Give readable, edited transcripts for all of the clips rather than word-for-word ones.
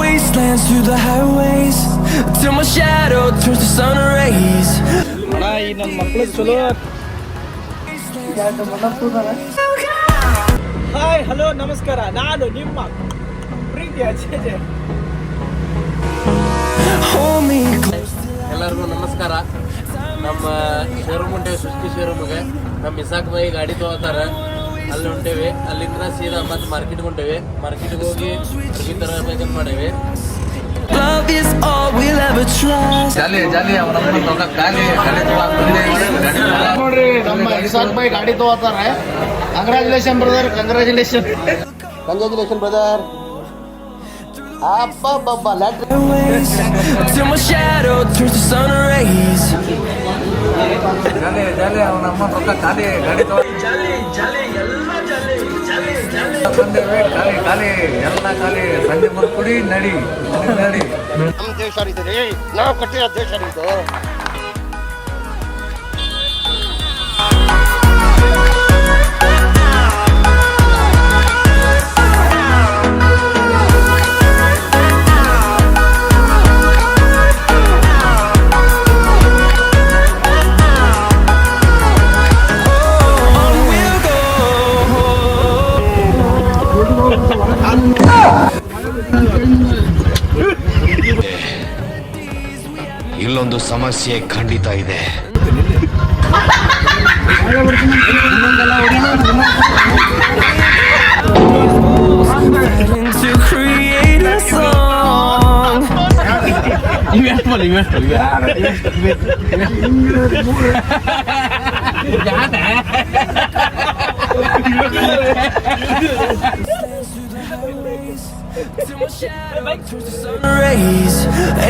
Wastelands through the highways till my shadow turns to sun rays. ಈ ನನ್ನ ಮಕ್ಕಳು ಚಲೋ. ಹಾಯ್ ಹಲೋ ನಮಸ್ಕಾರ, ನಾನು ನಿಮ್ಮ ಪ್ರೀತಿಯ ಅಜಯ್. ಎಲ್ಲರಿಗೂ ನಮಸ್ಕಾರ. ನಮ್ಮ ಶೋರೂಮ್ ಹೊಂಟೇವಿ, ಸೃಷ್ಟಿ ಶೋರೂಮ್ಗೆ. ನಮ್ಮ ಇಸಾಕ್ ಬಾಯಿ ಗಾಡಿ ತಗೋತಾರ, ಅಲ್ಲಿ ಹೊಂಟೇವಿ. ಅಲ್ಲಿಂದ ಸೀದಾ ಮತ್ತೆ ಮಾರ್ಕೆಟ್ಗೆ ಹೊಂಟೇವಿ. ಮಾರ್ಕೆಟ್ಗೆ ಹೋಗಿ ಅರ್ಬಿ ತರಬೇಕಂತ ಮಾಡೇವಿ. ನೋಡ್ರಿ, ನಮ್ಮ ಇಸಾಕ್ ಬಾಯಿ ಗಾಡಿ ತಗೋತಾರ. Congratulation brother, congratulation brother. Till my shadow turns to sun rays. ಸಂಜೆ ಬರ್ಕೊಡಿ, ನಡಿ ನಡಿ. ನಮ್ಮ ದೇಶ ಇದೆ, ನಾವು ಕಟ್ಟಿರೋ ದೇಶ ಇದು. ಇಲ್ಲೊಂದು ಸಮಸ್ಯೆ ಖಂಡಿತ ಇದೆ. To create a song. Till my shadow turns to sun rays,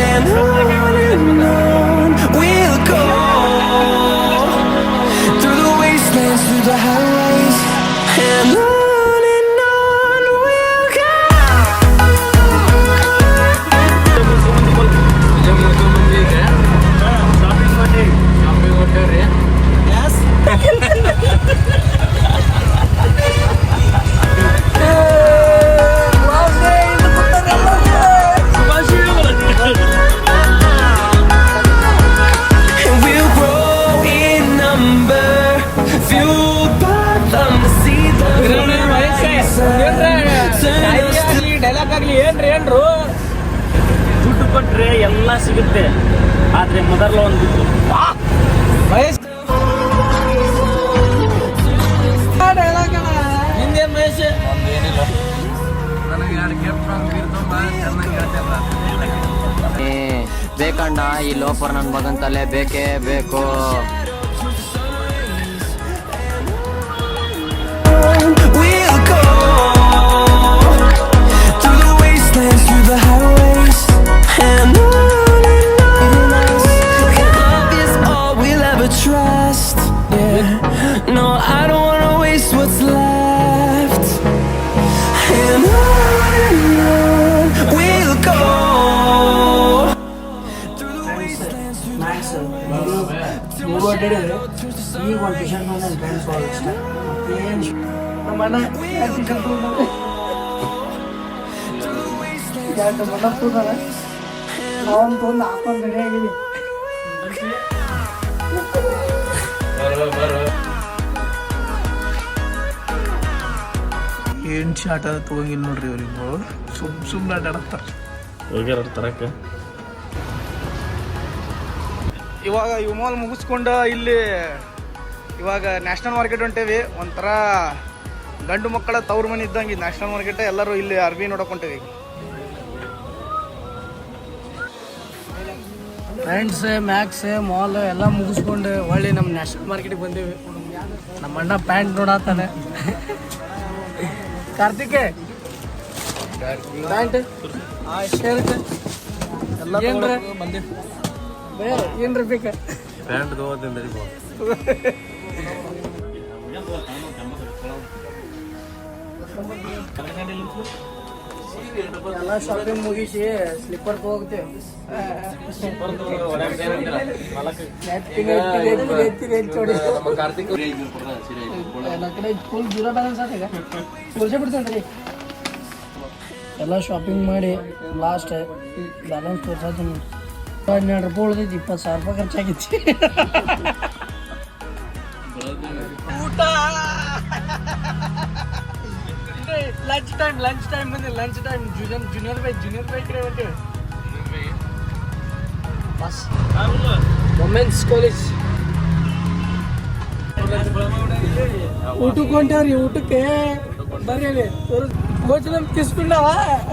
and on we'll go through the wastelands, through the highways, and on we'll go. Shopping ಹೊಂಟೇವ್ರಿ. ಡೈಲಾಗ್ ಆಗ್ಲಿ ಏನ್ರಿ ಏನ್ರು, ದುಡ್ಡು ಕೊಟ್ರೆ ಎಲ್ಲ ಸಿಗುತ್ತೆ, ಆದ್ರೆ ಮೊದಲ ಒಂದು ನಿಂದೇನ್ ಮಹೇಶ್? ನನಗೆ 2 ಕೆಂಪು ಇರ್ತಮ್ಮ, ಚೆನ್ನಾಗಿ ಹೇಳ್ತೇವ. ಬೇಕಣ್ಣ, ಈ ಲೋಫರ್ ನನ್ನ ಮಗಂತಲ್ಲೇ ಬೇಕೇ ಬೇಕು. We'll go through the wastelands, through the highways, and on us. Love is all we'll ever trust. Yeah, no, I don't wanna waste what's left. And on we'll go through the wastelands, through the highways. ಈಗ ಒಂದು T shirt ಮೇಲೆ pant ಇಷ್ಟ. ನಮ್ಮ ಅಣ್ಣ T shirt ಎರಡು ಮನ ಕೂದಾರ, ನಾವೊಂದು ತೊಂದು ಹಾಕೊಂಡು ರೆಡಿ ಆಗಿದ್ದೀವಿ. ಏನು ಶಾಟ ತಗೊಂಗಿಲ್ಲ ನೋಡ್ರಿ ಇವ್ರಿಗೂ. ಸುಮ್ಮನೆ ಆಟಾಡ್ತಾರ ಹೋಗ್ಯಾರ ತರಕ್ಕೆ. ಇವಾಗ ಇವು ಮಾಲ್ ಮುಗಿಸ್ಕೊಂಡು ಇಲ್ಲಿ ಇವಾಗ ನ್ಯಾಷನಲ್ ಮಾರ್ಕೆಟ್ ಹೊಂಟೇವಿ. ಒಂಥರ ಗಂಡು ಮಕ್ಕಳ ತವ್ರ ಮನೆ ಇದ್ದಂಗೆ ನ್ಯಾಷನಲ್ ಮಾರ್ಕೆಟ್. ಎಲ್ಲರೂ ಇಲ್ಲಿ ಅರ್ಬಿ ನೋಡಕ್ ಹೊಂಟೇವಿ. ಫ್ರೆಂಡ್ಸ್, ಮ್ಯಾಕ್ಸ್ ಮಾಲ್ ಎಲ್ಲ ಮುಗಿಸ್ಕೊಂಡು ಒಳ್ಳೆ ನಮ್ಮ ನ್ಯಾಷನಲ್ ಮಾರ್ಕೆಟಿಗೆ ಬಂದೇವಿ. ನಮ್ಮ ಅಣ್ಣ ಪ್ಯಾಂಟ್ ನೋಡತ್ತಾನೆ. ಕಾರ್ತಿಕ್ ಪ್ಯಾಂಟ್ ಶರ್ಟ್ ಎಲ್ಲ ಏನ್ರಿ ಬೇಕು? ಪ್ಯಾಂಟ್ ತಗೋತೀನಿ. ಎಲ್ಲ ಶಾಪಿಂಗ್ ಮುಗಿಸಿ ಸ್ಲಿಪ್ಪರ್ ಹೋಗ್ತೇವೆ. ಫುಲ್ ಜೀರೋ ಬ್ಯಾಲೆನ್ಸ್ ಆಗ ತೋರ್ಸೇ ಬಿಡ್ತೇನೆ ರೀ. ಎಲ್ಲ ಶಾಪಿಂಗ್ ಮಾಡಿ ಲಾಸ್ಟ್ ಬ್ಯಾಲೆನ್ಸ್ ತೋರ್ಸತ್ತೀನಿ. 12 ರೂಪಾಯಿ ಉಳ್ದೈತಿ, 20,000 ರೂಪಾಯಿ ಖರ್ಚಾಗೈತಿ. ಊಟ ಲಂಚ್ ಟೈಮ್ ಬಂದೆ. ಲಂಚ್ ಟೈಮ್ ಜೂನಿಯರ್ ಬೈಕ್ ಹೊಂಟೇವೆ. ಬಸ್ ವುಮೆನ್ಸ್ ಕಾಲೇಜ್ ಊಟಕ್ಕೆ ಹೊಂಟೇವ್ರಿ. ಊಟಕ್ಕೆ ಬರ್ರಿ ಭೋಜನ ಕಿಸ್ಕೊಂಡವ.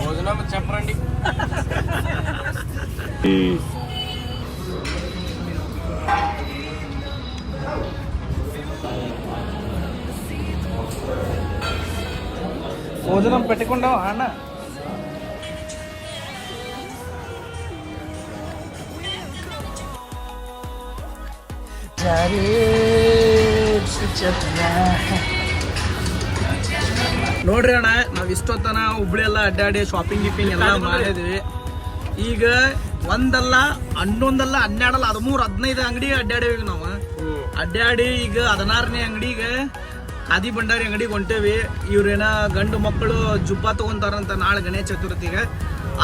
ಭೋಜನ ಚಪ್ರಂಡಿ ಭೋಜನ ಪೆಟ್ಟಿಕೊಂಡವ ಅಣ್ಣ. ನೋಡ್ರಿ ಅಣ್ಣ, ನಾವ್ ಇಷ್ಟೊತ್ತನ ಹುಬ್ಳಿ ಎಲ್ಲ ಅಡ್ಡಾಡಿ ಶಾಪಿಂಗ್ ಗಿಪಿಂಗ್ ಎಲ್ಲ ಮಾಡಿದ್ವಿ. ಈಗ ಒಂದಲ್ಲ 11 12 13 15 ಅಂಗಡಿ ಅಡ್ಡಾಡೇವಿ ನಾವು. ಅಡ್ಡಾಡಿ ಈಗ 16ನೇ ಅಂಗಡಿಗೆ ಖಾದಿ ಭಂಡಾರಿ ಅಂಗಡಿಗೆ ಹೊಂಟೇವಿ. ಇವ್ರೇನ ಗಂಡು ಮಕ್ಕಳು ಜುಬ್ಬ ತಗೊಂತಾರಂತ ನಾಳೆ ಗಣೇಶ ಚತುರ್ಥಿಗೆ.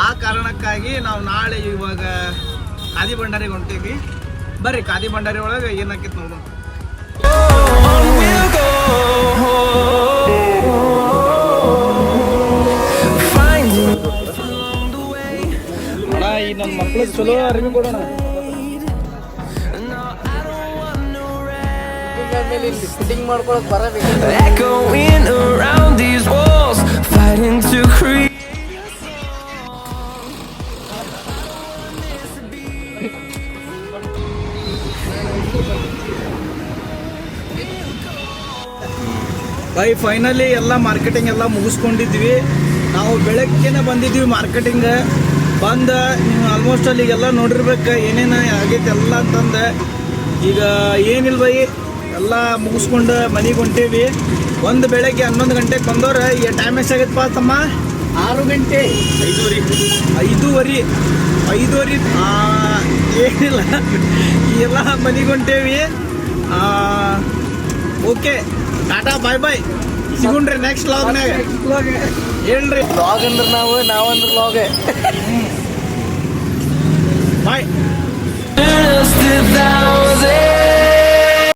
ಆ ಕಾರಣಕ್ಕಾಗಿ ನಾವು ನಾಳೆ ಇವಾಗ ಖಾದಿ ಭಂಡಾರಿಗೆ ಹೊಂಟೇವಿ. ಬರ್ರಿ ಖಾದಿ ಭಂಡಾರಿ ಒಳಗೆ ಏನಾಕಿತ್ತು ನೋಡೋಣ. ಅಣ್ಣ, ಈ ನನ್ನ ಮಕ್ಳಿಗೆ ಚಲೋ ಅರಿವಿ ಕೊಡೋಣ. ಫಿಟ್ಟಿಂಗ್ ಮಾಡ್ಕೊಳಕ್ ಬರಬೇಕು. Echoing around these walls, fighting to create. By finally ಎಲ್ಲ ಮಾರ್ಕೆಟಿಂಗ್ ಎಲ್ಲ ಮುಗಿಸ್ಕೊಂಡಿದ್ವಿ. ನಾವು ಬೆಳಗ್ಗೆನೆ ಬಂದಿದ್ವಿ ಮಾರ್ಕೆಟಿಂಗ್. ಬಂದ ಆಲ್ಮೋಸ್ಟ್ ಅಲ್ಲಿ ಈಗೆಲ್ಲ ನೋಡಿರ್ಬೇಕು ಏನೇನು ಆಗೈತೆ ಎಲ್ಲ ಅಂತಂದು. ಈಗ ಏನಿಲ್ಲ ಬೈ, ಎಲ್ಲ ಮುಗಿಸ್ಕೊಂಡು ಮನೆಗೆ ಹೊಂಟೇವಿ. ಒಂದು ಬೆಳಗ್ಗೆ 11 ಗಂಟೆಗೆ ಬಂದವ್ರೆ. ಈ ಟೈಮ್ ಎಷ್ಟಾಗೈತಪ್ಪ ತಮ್ಮ? 6 ಗಂಟೆ 5:30 ಏನಿಲ್ಲ, ಎಲ್ಲ ಮನೆಗೆ ಹೊಂಟೇವಿ. ಓಕೆ, ಟಾಟಾ ಬಾಯ್ ಬಾಯ್. ಸಿಗುಣ್ರಿ ನೆಕ್ಸ್ಟ್ ಲಾಗ್ನಾಗ. ಹೇಳ್ರಿ ಲಾಗ್ ಅಂದ್ರೆ ನಾವಂದ್ರೆ ಲಾಗ್. ಬಾಯ್. Just 1,000